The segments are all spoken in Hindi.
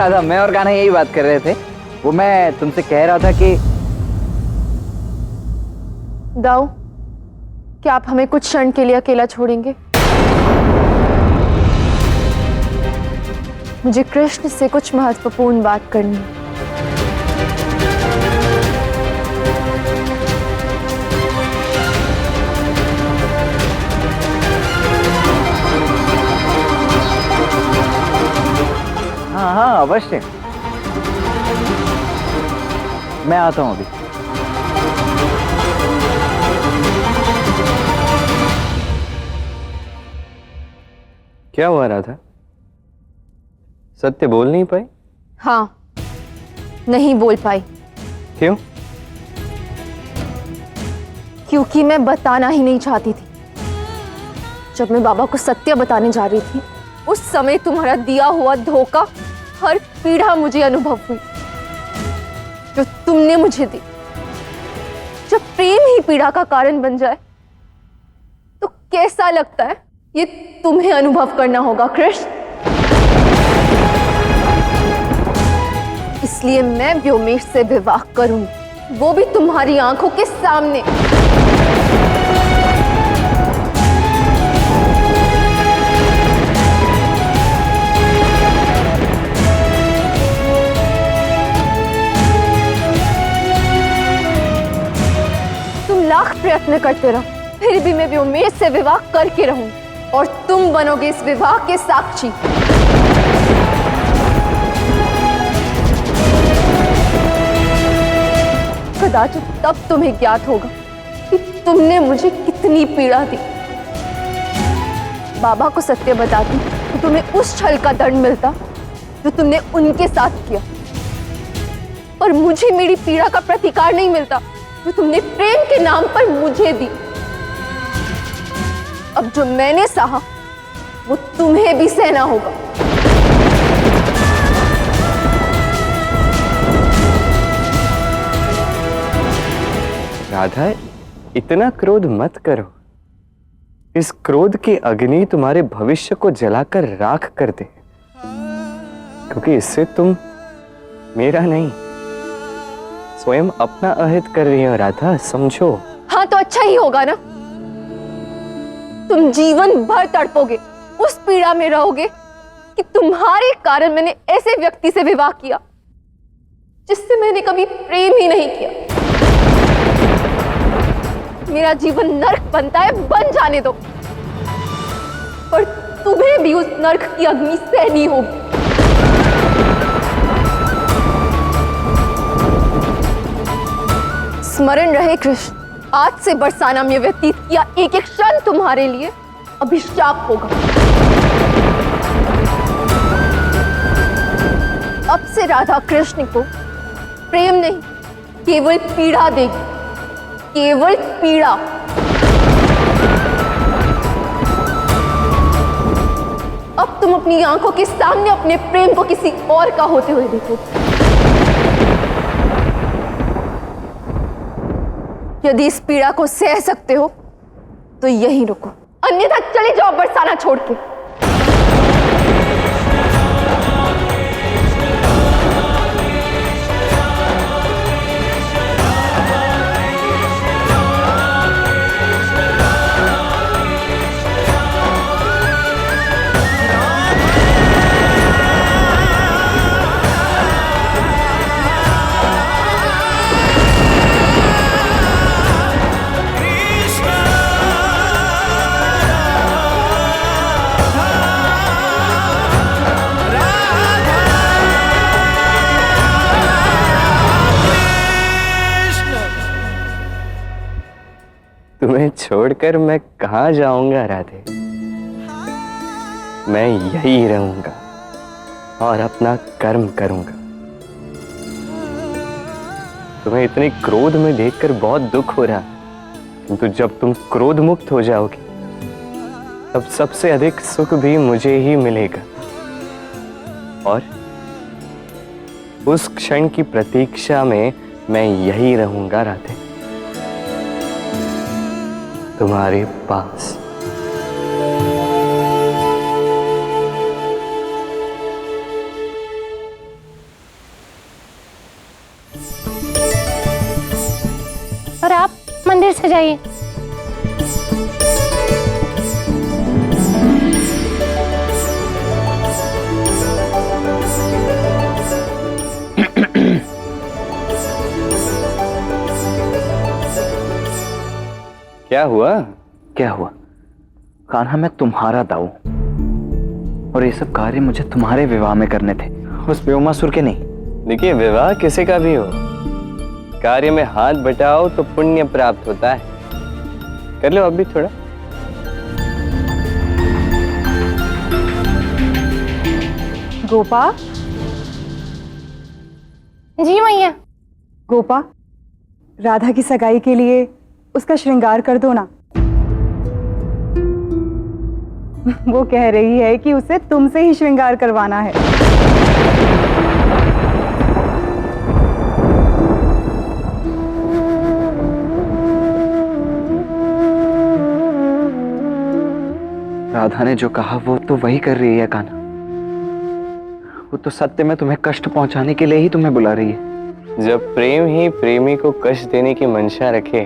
राधा, मैं और कान्हा यही बात कर रहे थे। वो मैं तुमसे कह रहा था कि दाऊ, क्या आप हमें कुछ क्षण के लिए अकेला छोड़ेंगे? मुझे कृष्ण से कुछ महत्वपूर्ण बात करनी है। हाँ हाँ अवश्य, मैं आता हूँ अभी। क्या हुआ राधा, सत्य बोल नहीं पाई? हाँ, नहीं बोल पाई। क्यों? क्योंकि मैं बताना ही नहीं चाहती थी। जब मैं बाबा को सत्य बताने जा रही थी, उस समय तुम्हारा दिया हुआ धोखा, हर पीड़ा मुझे अनुभव हुई जो तुमने मुझे दी। जब प्रेम ही पीड़ा का कारण बन जाए तो कैसा लगता है, ये तुम्हें अनुभव करना होगा कृष्ण। इसलिए मैं व्योमेश से विवाह करूंगी, वो भी तुम्हारी आंखों के सामने। तुम लाख प्रयत्न करते रहो, फिर भी मैं व्योमेश से विवाह करके रहूंगी और तुम बनोगे इस विवाह के साक्षी। कदाचित तब तुम्हें ज्ञात होगा कि तुमने मुझे कितनी पीड़ा दी। बाबा को सत्य बताती तो तुम्हें उस छल का दंड मिलता जो तुमने उनके साथ किया, पर मुझे मेरी पीड़ा का प्रतिकार नहीं मिलता जो तुमने प्रेम के नाम पर मुझे दी। अब जो मैंने सहा वो तुम्हें भी सहना होगा। राधा, इतना क्रोध मत करो। इस क्रोध की अग्नि तुम्हारे भविष्य को जलाकर राख कर दे, क्योंकि इससे तुम मेरा नहीं, स्वयं अपना अहित कर रही हो राधा, समझो। हाँ तो अच्छा ही होगा ना। तुम जीवन भर तड़पोगे, उस पीड़ा में रहोगे कि तुम्हारे कारण मैंने ऐसे व्यक्ति से विवाह किया जिससे मैंने कभी प्रेम ही नहीं किया। मेरा जीवन नर्क बनता है, बन जाने दो, पर तुम्हें भी उस नर्क की अग्नि सहनी होगी। स्मरण रहे कृष्ण, आज से बरसाना में व्यतीत किया एक एक क्षण तुम्हारे लिए अभिशाप होगा। अब से राधा कृष्ण को प्रेम नहीं, केवल पीड़ा देगी, केवल पीड़ा। अब तुम अपनी आंखों के सामने अपने प्रेम को किसी और का होते हुए देखोगे। यदि इस पीड़ा को सह सकते हो तो यहीं रुको, अन्यथा चले जाओ बरसाना छोड़ के। तुम्हें छोड़कर मैं कहां जाऊंगा राधे, मैं यही रहूंगा और अपना कर्म करूंगा। तुम्हें इतने क्रोध में देखकर बहुत दुख हो रहा, किंतु जब तुम क्रोध मुक्त हो जाओगी तब सबसे अधिक सुख भी मुझे ही मिलेगा, और उस क्षण की प्रतीक्षा में मैं यही रहूंगा राधे, तुम्हारे पास। और आप मंदिर से जाइए। क्या हुआ? क्या हुआ? कान्हा, मैं तुम्हारा दाऊ और ये सब कार्य मुझे तुम्हारे विवाह में करने थे, उस व्योमासुर के नहीं। देखिए, विवाह किसी का भी हो, कार्य में हाथ बटाओ तो पुण्य प्राप्त होता है। कर लो अब भी थोड़ा। गोपा, जी मैया। गोपा, राधा की सगाई के लिए उसका श्रृंगार कर दो ना। वो कह रही है कि उसे तुमसे ही श्रृंगार करवाना है। राधा ने जो कहा वो तो वही कर रही है कान्हा। वो तो सत्य में तुम्हें कष्ट पहुंचाने के लिए ही तुम्हें बुला रही है। जब प्रेम ही प्रेमी को कष्ट देने की मंशा रखे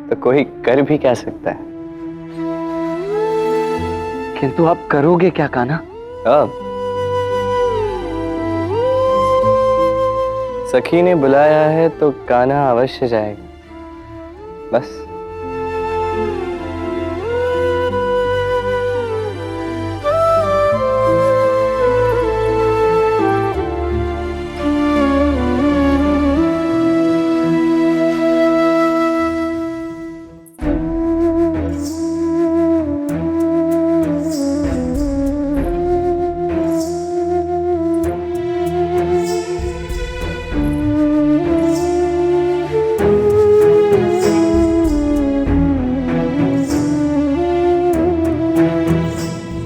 तो कोई कर भी क्या सकता है। किंतु आप करोगे क्या कान्हा? अब सखी ने बुलाया है तो कान्हा अवश्य जाएगा, बस।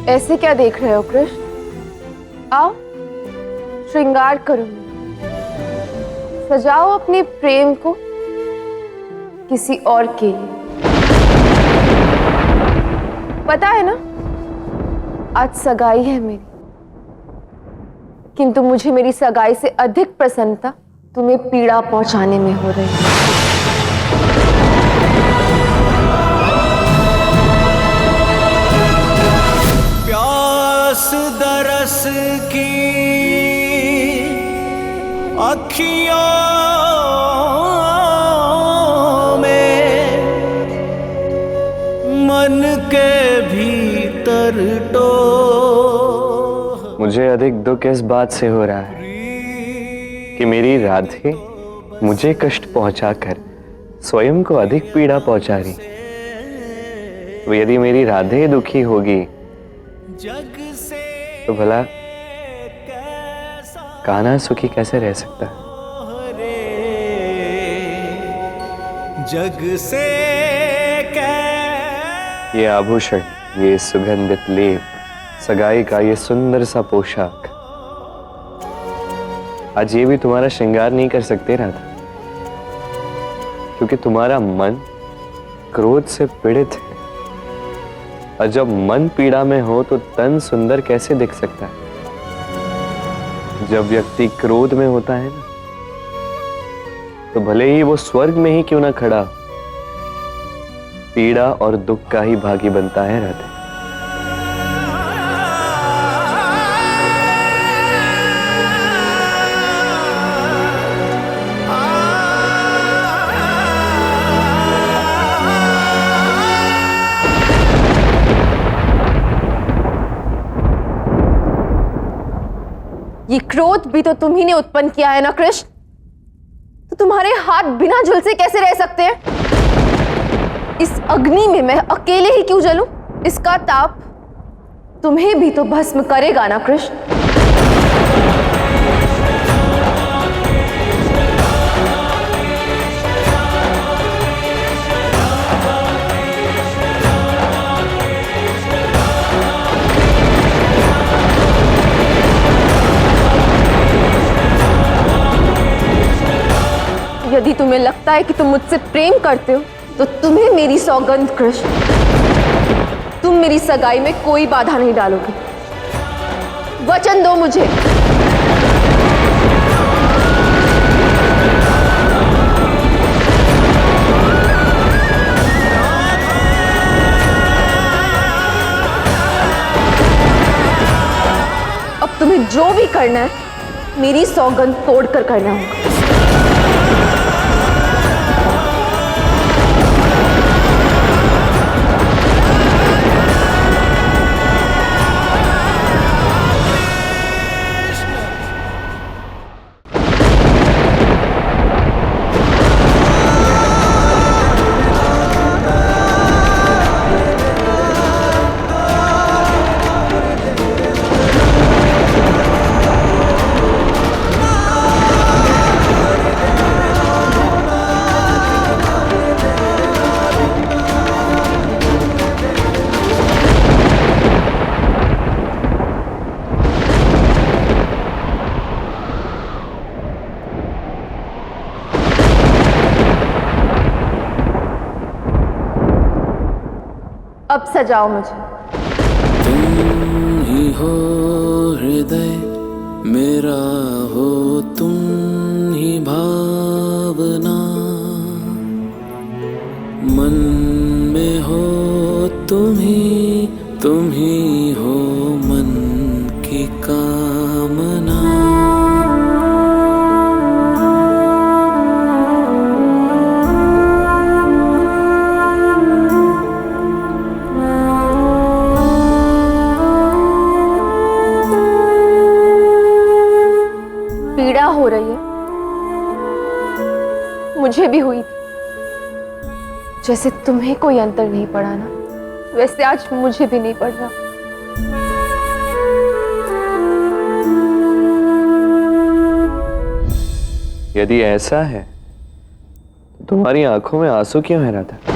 ऐसे क्या देख रहे हो कृष्ण? आओ, श्रृंगार करो, सजाओ अपने प्रेम को किसी और के लिए। पता है ना, आज सगाई है मेरी, किंतु मुझे मेरी सगाई से अधिक प्रसन्नता तुम्हें पीड़ा पहुंचाने में हो रही है। प्यास दरस की अखियों में मन के भीतर टो। मुझे अधिक दुख इस बात से हो रहा है कि मेरी राधे मुझे कष्ट पहुंचाकर स्वयं को अधिक पीड़ा पहुंचा रही। तो यदि मेरी राधे दुखी होगी तो भला कान्हा सुखी कैसे रह सकता है? जग से ये आभूषण, ये सुगंधित लेप, सगाई का ये सुंदर सा पोशाक, आज ये भी तुम्हारा श्रृंगार नहीं कर सकते राधा, क्योंकि तुम्हारा मन क्रोध से पीड़ित है। और जब मन पीड़ा में हो तो तन सुंदर कैसे दिख सकता है? जब व्यक्ति क्रोध में होता है ना, तो भले ही वो स्वर्ग में ही क्यों ना खड़ा, पीड़ा और दुख का ही भागी बनता है राधे। ये क्रोध भी तो तुम ही ने उत्पन्न किया है ना कृष्ण? तो तुम्हारे हाथ बिना झुलसे कैसे रह सकते हैं? इस अग्नि में मैं अकेले ही क्यों जलूं? इसका ताप तुम्हें भी तो भस्म करेगा ना कृष्ण? यदि तुम्हें लगता है कि तुम मुझसे प्रेम करते हो तो तुम्हें मेरी सौगंध कृष्ण, तुम मेरी सगाई में कोई बाधा नहीं डालोगे। वचन दो मुझे। भी करना है मेरी सौगंध तोड़कर करना होगा। अब सजाओ मुझे। तुम ही हो हृदय मेरा, हो तुम ही भावना, मन में हो तुम ही हो मन की कामना। पीड़ा हो रही है, मुझे भी हुई थी। जैसे तुम्हें कोई अंतर नहीं पड़ा ना, वैसे आज मुझे भी नहीं पड़ रहा। यदि ऐसा है तो तुम्हारी आंखों में आंसू क्यों है राधा?